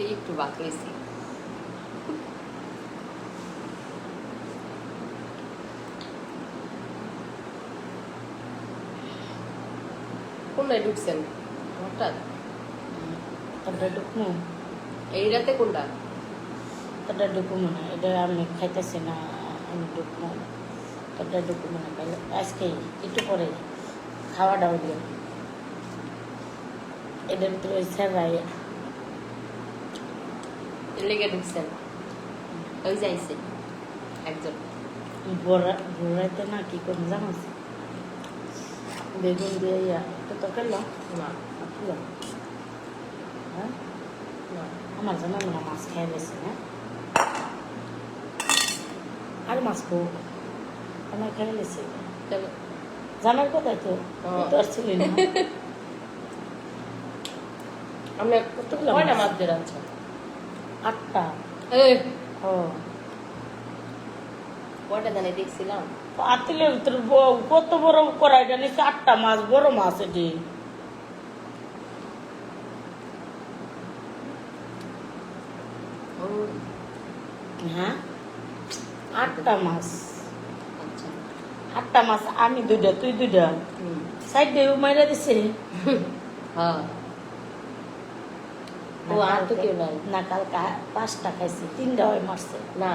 খেয়ে একটু ভাত হয়েছি। কোনটায় ঢুকছেন হঠাৎ? তারপরে ঢুকমু এই রাতে কোনটা? তারপরে ঢুকমু না, এটা আমি খাইতেছি না, আমি ঢুকমু তারপরে ঢুকমু না, আজকে একটু পরে খাওয়াটা হইল এটার ভিতরে ওই স্যারাই লেগে ঢুকছেন, ওই যাইছে একজন। ভোরাইতে না কি করে জানাস, বেগুন দিয়ে ইয়া তো তো খেলাম না খেলাম। হ্যাঁ না, আমার জানা না মাছ খেয়ে গেছে না, আর মাছ খো আমার খেয়ে গেছে তবে জানার কথা তো তো আসছিলি না। আমরা কয়টা মাছ দিয়ে রাখছি? 8টা। এই ও কয়টা জানি দেখছিলাম। পাতিলের ভিতরে কত বড় কড়াই জানি 8টা মাছ, বড় মাছ এটি। ও হ্যাঁ 8টা মাছ, আচ্ছা। 8টা মাছ, আমি 2টা তুই 2টা, হুম, সাইড দিয়ে মাইরা দিছে। হ্যাঁ। ও আর তো কেউ নাই। না কালকে 5টা খাইছি, 3টা হয় মারছে। না,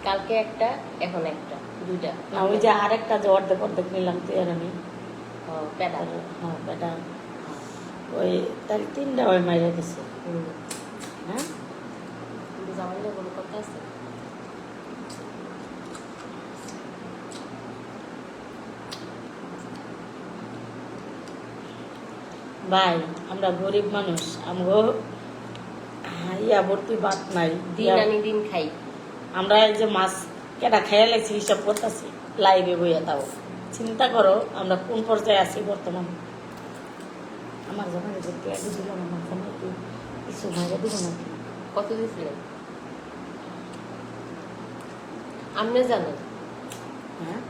কালকে একটা, এখন একটা, দুইটা। না ওই যে আরেকটা যে অর্ধেক অর্ধেক নিলাম তুই আর আমি, প্যাডা। হ্যাঁ বেটা ওই তার 3টা হয় মাইরা দিছে। হুম, হ্যাঁ কিন্তু জামাইলে কোনো কথা আছে? ভাই আমরা গরিব মানুষ, আমগো ইয়া ভর্তি ভাত নাই, দিন আনি দিন খাই। আমরা এই যে মাছ কেটা খেয়ে লাগছি হিসাব করতেছি লাইভে বইয়া, তাও চিন্তা করো আমরা কোন পর্যায়ে আছি বর্তমান। আমার যখন পেঁয়াজি দিল না মাঝখানে একটু কিছু ভাগে দিব নাকি? কত দিয়েছিলেন আপনি জানেন? হ্যাঁ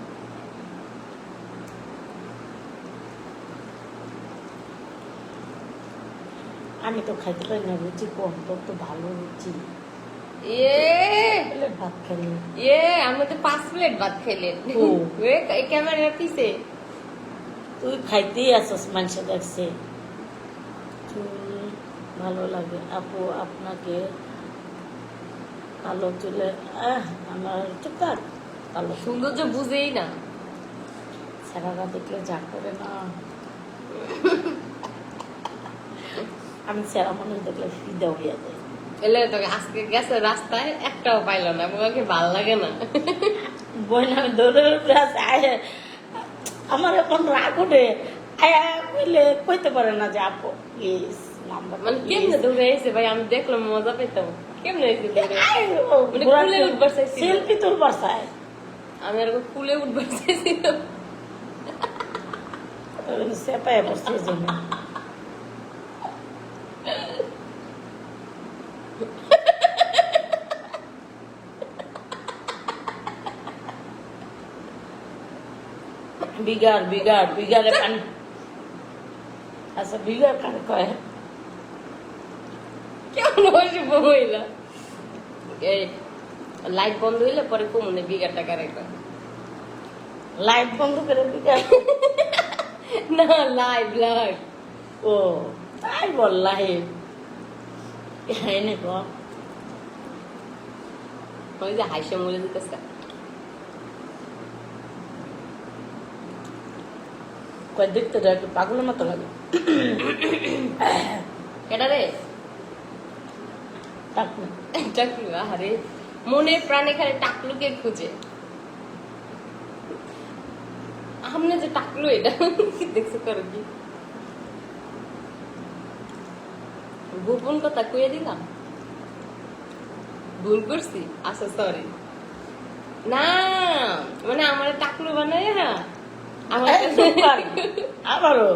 আমি তো খাইতে পারি না, রুচি কম, তোর তো ভালো রুচি। প্লেট ভাত খেলি আমরা তো 5 প্লেট ভাত খেলেন। ও। ক্যামেরা পিছে তুই খাইতেই আসস, মানুষ দেখছে। চুল ভালো লাগে আপু আপনাকে, কালো চুলে আমার চুপ থাক, কালো চুল সৌন্দর্য বুঝেই না। সারারা দেখলে যা করে না, আমি সেরা মানুষ দেখলে ফিদা হইয়া যায়। এলে তো আজকে গেছে রাস্তায়, একটাও পাইল না, আমাকে ভাল লাগে না। বোন আমি দৌড়ে উপরে আসে আমার এখন রাগ ওঠে, আয়া কইলে কইতে পারে না যে আপু প্লিজ নাম্বার, মানে কেমনে দৌড়ে এসে ভাই, আমি দেখলাম মজা পেতাম। কেমনে এসে দৌড়ে? মানে কুলে উঠবার চাইছিল। সেলফি তুলবার চায়, আমি আর কুলে উঠবার চাইছিলাম। সেপায় পড়ছে এই জন্য। বিগারে পানি, আচ্ছা বিগার কানে কয় কেমন হয়েছে বইলা? এই লাইট বন্ধ হইলে পরে কমনে বিঘার টাকা রেখা। লাইট বন্ধ করে বিগার, না লাইভ লাইভ। ও তাই বল লাইট এনে ক ওই যে হাইসা মরে দিতেছে। কয় দেখতে একটু পাগলের মতো লাগে। এটা রে টাকলু টাকলু, আরে মনে প্রাণে খালি টাকলুকে খুঁজে। আমনে যে টাকলু, এটা দেখছো করো কি গোপন কথা কয়ে দিলাম, ভুল করছি। আচ্ছা সরি। না মানে আমার টাকলু বানায় আমার এই চুপ কর, আবারও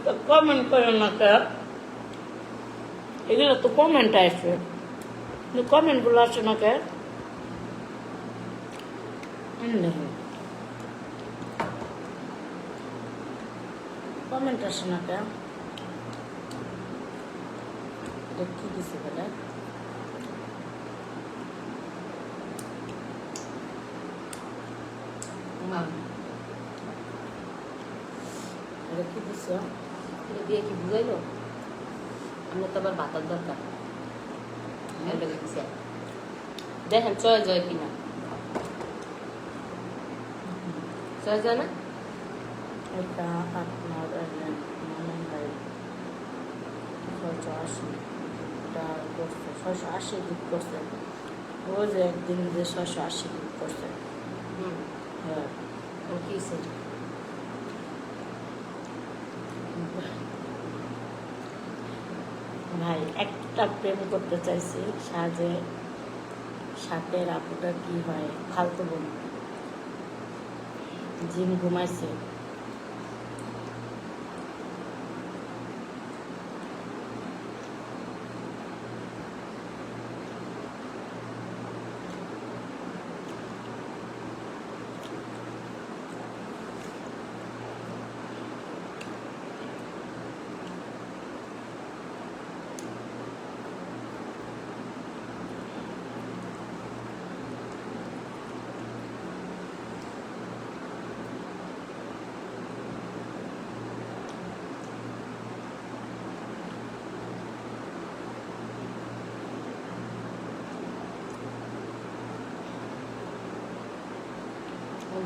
তো কমেন্ট করো না কে এগুলো তো কমেন্ট আসবে কমেন্টগুলো আসে না কে কমেন্ট আসে না কে কি দিছে বলে কি দিছে এটা দিয়ে কি বুঝাইলো আপনার তো আবার ভাতার দরকার দেখেন চয়ে যায় কিনা চয়ে যায় না এটা আপনার 680 এটা করছে 680 গিফট করছে ও যে একদিন যে 680 গিফট করছে হ্যাঁ কি ভাই একটা প্রেম করতে চাইছি সাজে সাথে আপুটা কি হয় ফালতু বোন জিম ঘুমাইছে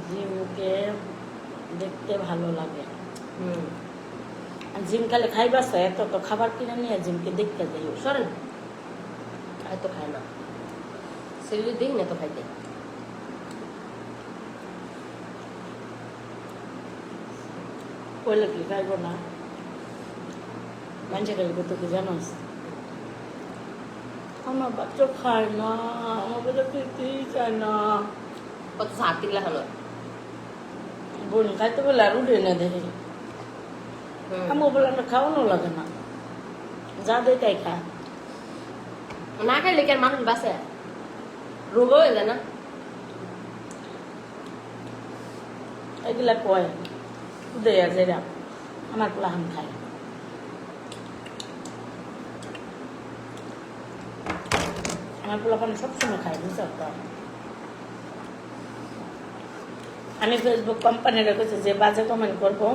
জিমকে দেখতে ভালো লাগে আর জিম খালে খাইবার এত তো খাবার কিনে নিয়ে জিমকে দেখতে যাই সরেন আর তো খায় না সেগুলো দিই না তো খাইতে কইলে কি খাইব না মানুষের খালি কত কি জানোস আমার বাচ্চা খায় না আমার বাচ্চা খেতেই চায় না কত সাত তিনলা হলো বোন খাইতে বলে আর উঠে না দেখে আমার বলে আমরা খাওয়ানো লাগে না যা দেয় তাই খায় না খাইলে কি আর মানুষ বাঁচে রোগ হয়ে যায় না এগুলা কয় দেয় আর যেটা আমার প্লাহান খায় আমার প্লাহান সবসময় খায় বুঝতে তো আমি ফেসবুক কোম্পানির কাছে যে বাজে কমেন্ট করবো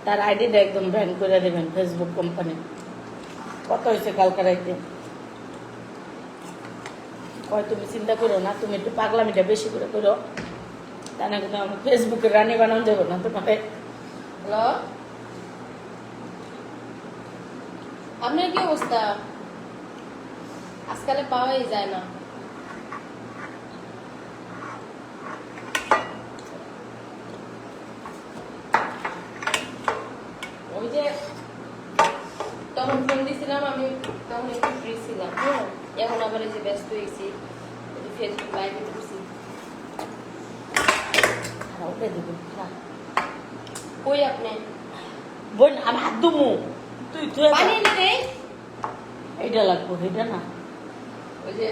তার আইডিটা একদম ব্যান করে দেবেন ফেসবুক কোম্পানি কত হয়েছে কালকে রাইতে কয় তুমি চিন্তা করো না তুমি একটু পাগলামিটা বেশি করে করো তা না কিন্তু আমি ফেসবুকে রানি বানানো যাবো না তোমাকে হ্যালো আপনার কি অবস্থা আজকালে পাওয়াই যায় না ওই যে তখন ফোন দিছিলাম আমি তখন একটু ফ্রি ছিলাম এখন আবার এই যে ব্যস্ত হয়েছি ফেসবুক লাইভে করছি ওটা দিবি কই আপনি বোন আমি হাত দুমু তুই তুই পানি এনে দে এইটা লাগবো এইটা না ওই যে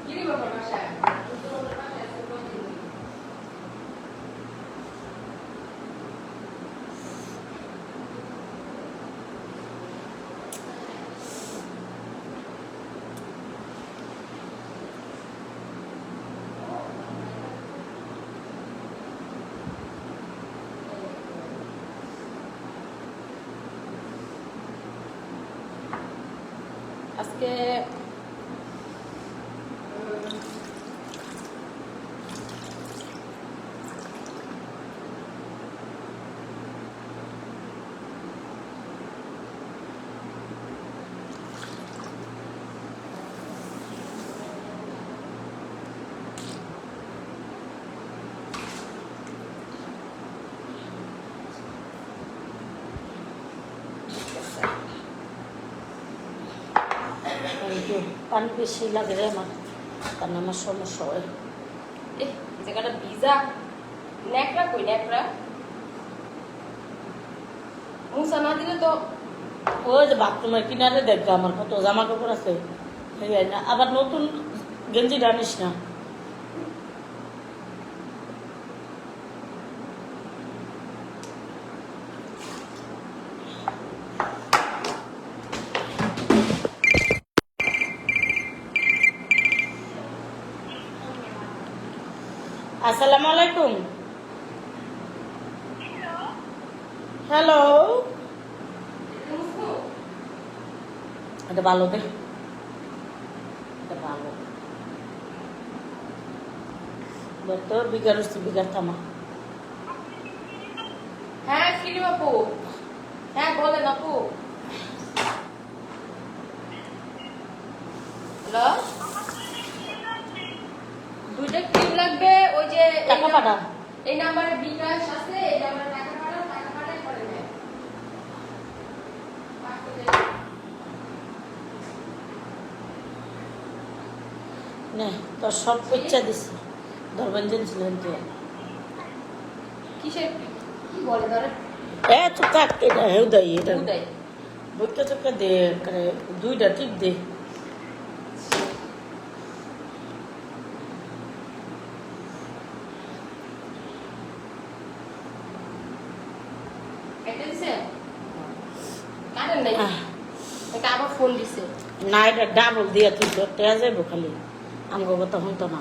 কি রে বাবা বাসায় আজকে পানি বেশি লাগে রে আমার কারণ আমার সমস্যা হয় এই জায়গাটা ভিজা ন্যাকড়া কই ন্যাকড়া মুসা না দিলে তো ওই যে বাথরুমের কিনারে দেখবে আমার কত জামা কাপড় আছে এই না আবার নতুন গেঞ্জি আনিস না আসসালামু আলাইকুম হ্যালো এটা ভালো দে এটা ভালো তো বিঘার হচ্ছে বিঘার থামা হ্যাঁ ফিলিম আপু হ্যাঁ বলেন আপু হ্যালো দুইটা ক্রিম লাগবে ওই যে টাকা পাঠা এই নাম্বারে বিকাশ আছে এই নাম্বারে টাকা পাঠাই করে নেয় নে তোর সব ইচ্ছা দিছি ধর্মেন্দ্র ছিলেন তুই কিসের কি বলে ধরে এ তো কাক এটা হেউ দেয় এটা উদয় বুঝতে চোখে দে দুইটা ঠিক দে এটা দিছে কারেন নাই এটা আবার ফোন দিছে না এটা ডাবল দিয়া তুই তো টেয়া যাইব খালি আমগো কথা শুনতো না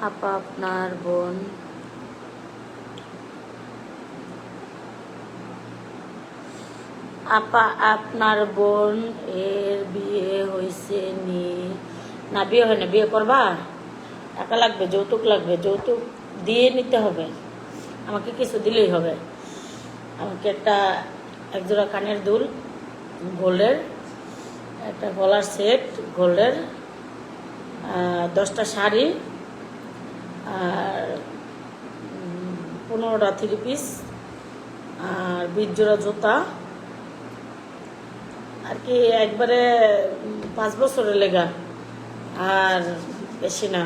আপা আপনার বোন আপা আপনার বোন এর বিয়ে হয়েছে নি না বিয়ে হয় না বিয়ে করবা টাকা লাগবে যৌতুক লাগবে যৌতুক দিয়ে নিতে হবে আমাকে কিছু দিলেই হবে আমাকে একটা একজোড়া কানের দুল গোল্ডের একটা গলার সেট গোল্ডের 10টা শাড়ি আর 15টা 3 পিস আর 20 জোড়া জুতা আর কি একবারে 5 বছরের লেগা আর বেশি না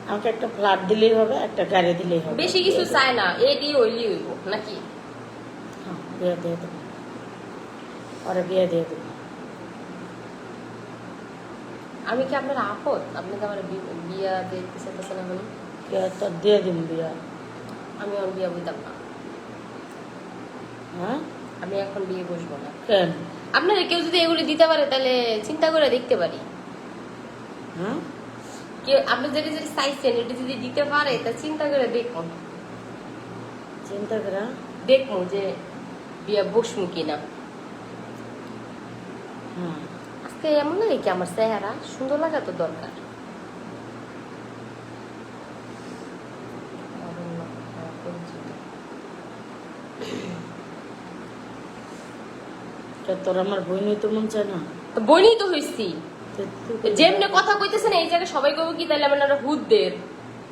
আমাকে একটা ফ্ল্যাট দিলেই হবে একটা গাড়ি দিলেই হবে বেশি কিছু চায় না এডি হইলি হইব নাকি হ্যাঁ বিয়ে দিয়ে দেবো ওরা বিয়ে দিয়ে দেবো আমি কি আপনার আপদ আপনি তো আমার বিয়া দিতে চাইতেছেন এখন বিয়ে তো দিয়ে দিন বিয়া আমি আর বিয়া বইতাম না হ্যাঁ আমি এখন বিয়ে বসবো না কেন আপনারা কেউ যদি এগুলি দিতে পারে তাহলে চিন্তা করে দেখতে পারি হ্যাঁ কেউ আপনি যেটা যেটা চাইছেন এটা যদি দিতে পারে তা চিন্তা করে দেখুন চিন্তা করা দেখবো যে বিয়া বসবো কিনা হ্যাঁ আজকে এমন লাগে কি আমার চেহারা সুন্দর লাগা তো দরকার তোর আমার বই নিতে মন চায় না তো বইনি তো হইছি তুই যেমনি কথা কইতেছেন এই জায়গায় সবাই কইব কি তাহলে আমরা হুদদের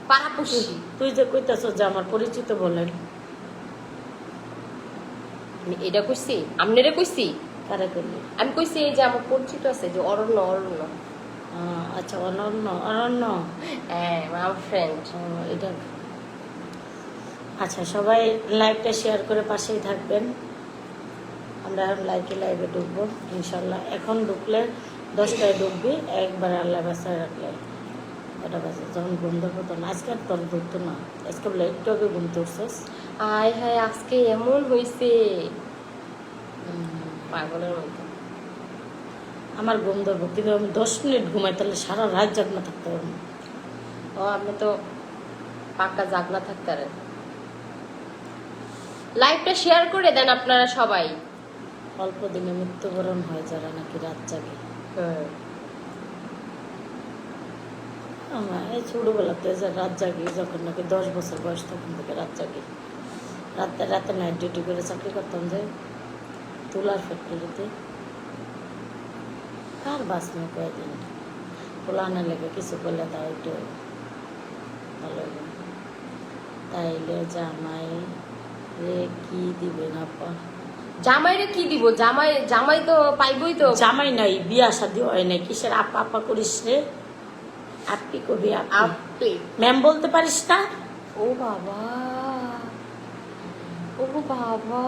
পাড়াপুষি তুই যে কইতাছ যে আমার পরিচিত বলেন আমি এটা কইছি আমনেরে কইছি কারে করলি আমি কইছি এই যে আমার পরিচিত আছে যে অরণ্য অরণ্য আচ্ছা অনন্য অনন্য হ্যাঁ আমার ফ্রেন্ড এটা আচ্ছা সবাই লাইভটা শেয়ার করে পাশেই থাকবেন আমরা এখন লাইভে ঢুকবো ইনশাল্লাহ এখন ঢুকলে 10টায় ঢুকবি একবার আল্লাহ বাসায় রাখলে ওটা বাসে যখন ঘুম ধরবো তখন আজকে আর তোর ঢুকতো না আজকে বলে একটু আগে ঘুম তুলছিস আয় হায় আজকে এমন হইছে পাগলের মতো আমার ঘুম ধরবো কিন্তু আমি 10 মিনিট ঘুমাই তাহলে সারা রাত জাগনা থাকতে পারবো ও আপনি তো পাক্কা জাগনা থাকতারেন লাইভটা শেয়ার করে দেন আপনারা সবাই অল্প দিনে মৃত্যুবরণ হয় যারা নাকি রাত জাগে আমার এই ছোটবেলাতে যে রাত জাগি যখন নাকি 10 বছর বয়স তখন থেকে রাত জাগি রাতে রাতে নাইট ডিউটি করে চাকরি করতাম যে তুলার ফ্যাক্টরিতে কার বাস নেই কয়েকদিন পোলানের লেগে কিছু করলে তাও একটু ভালো হবে তাইলে জামাই রে কি দিবেন আপা জামাইরে কি দিব জামাই জামাই তো পাইবই তো জামাই নাই বিয়া শাদি হয় নাই কিসের আপা আপা করিস রে আপনি কবি আপনি আপনি। ম্যাম বলতে পারিস না? ও বাবা, ও বাবা,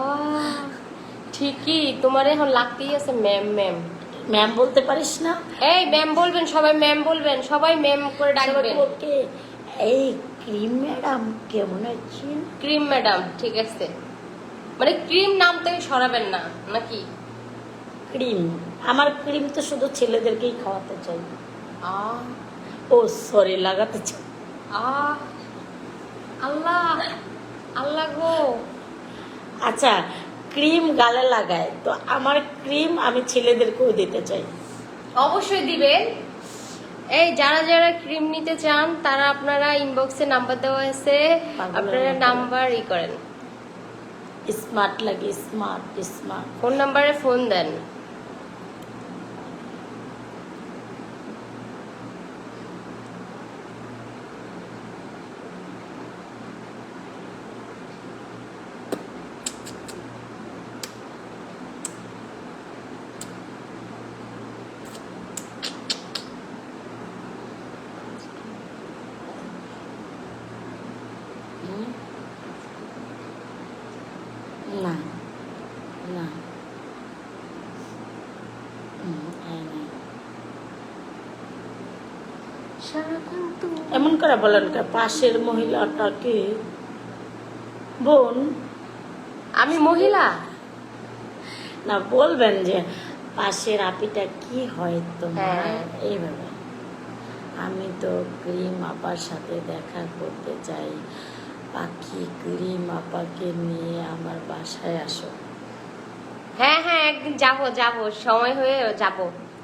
ঠিকই, তোমার এখন লাগতেই আছে ম্যাম ম্যাম। ম্যাম বলতে পারিস না? এই ম্যাম বলবেন, সবাই ম্যাম বলবেন, সবাই ম্যাম করে ডাকবেন। ওকে, এই ক্রিম ম্যাডাম কেমন আছেন? ক্রিম ম্যাডাম, ঠিক আছে। মানে ক্রিম নাম থেকে সরাবেন না নাকি? ক্রিম, আমার ক্রিম তো শুধু ছেলেদেরকেই খাওয়াতে চাই। আহ ও সরি, লাগাতে চাই। আহ আল্লাহ, আল্লাহ গো। আচ্ছা, ক্রিম গালে লাগায় তো আমার ক্রিম আমি ছেলেদেরকেও দিতে চাই। অবশ্যই দিবেন। এই যারা যারা ক্রিম নিতে চান তারা আপনারা ইনবক্সে নাম্বার দেওয়া আছে, আপনারা নাম্বার করেন, স্মার্ট লাগে, স্মার্ট স্মার্ট। ফোন নাম্বারে ফোন দেন। না না, আয় নাই। সারাক্ষণ তো এমন করে বলেন কে? পাশের মহিলাটাকে বোন আমি মহিলা। না, বলবেন যে পাশের আপিটা কি হয় তোমার, হ্যাঁ। এইভাবে। আমি তো ক্রিম আপার সাথে দেখা করতে চাই, পাখি ক্রিম আপাকে নিয়ে আমার বাসায় আসো। হ্যাঁ হ্যাঁ, একদিন যাবো যাবো, সময় হয়ে যাব।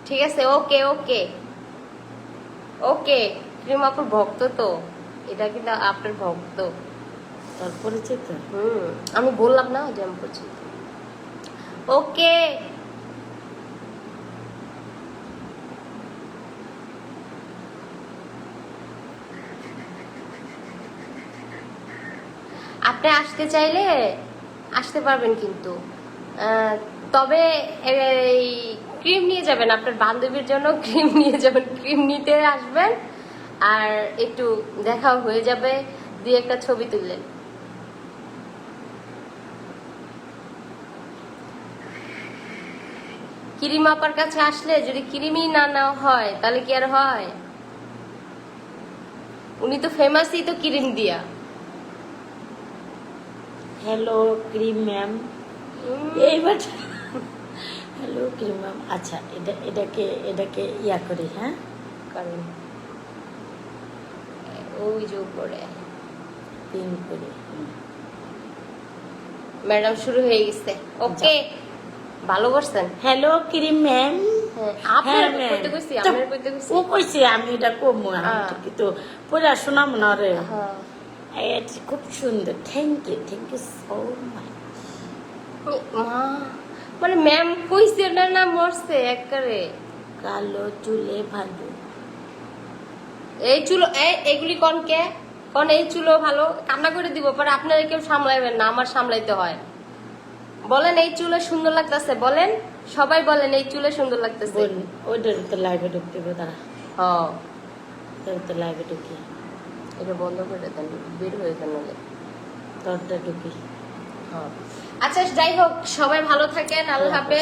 ঠিক আছে, ওকে ওকে ওকে। ক্রিম আপুর ভক্ত তো, এটা কিন্তু আপনার ভক্ত। তোর পরিচিত? আমি বললাম না যে আমি পরিচিত। ওকে। আপনি আসতে চাইলে আসতে পারবেন, কিন্তু তবে এই ক্রিম নিয়ে যাবেন, আপনার বান্ধবীর জন্য ক্রিম নিয়ে যাবেন, ক্রিম নিতে আসবেন, আর একটু দেখাও হয়ে যাবে, দিয়ে একটা ছবি তুললেন। ক্রিম আপার কাছে আসলে যদি ক্রিমই না নেওয়া হয় তাহলে কি আর হয়? উনি তো ফেমাসই তো ক্রিম দিয়া। হ্যালো ক্রিম ম্যাম, এইবার হ্যালো ক্রিম ম্যাম। আচ্ছা, এটাকে ইয়া করি, হ্যাঁ কারণ ওই যে উপরে পিন করি। ম্যাডাম শুরু হয়ে গেছে। ওকে, ভালো করছেন। Hello cream ma'am. আপনার কইতে কইছি, আপনার কইতে কইছি। ও কইছে আমি এটা কমু, আমি কিন্তু পড়া শোনাম না রে। হ্যাঁ, এটা খুব সুন্দর, থ্যাংক ইউ সো মাচ। মা মানে ম্যাম কইছে না, না মরছে একবারে। কালো চুলে ভালো। এই চুলো এগুলি কনকে কোন, এই চুলো ভালো কান্না করে দিব, পরে আপনারা কেউ সামলাইবেন না, আমার সামলাইতে হয়। বলেন এই চুলে সুন্দর লাগতেছে, বলেন সবাই বলেন এই চুলে সুন্দর লাগতেছে। ওইটার তো লাইভে ঢুকতে হবে, তারা হ্যাঁ, তো লাইভে ঢুকি, এটা বন্ধ করে দেন, বের হয়ে যান নাহলে। তোরটা ঢুকি। আচ্ছা যাই হোক, সবাই ভালো থাকেন, আল্লাহ হাফেজ।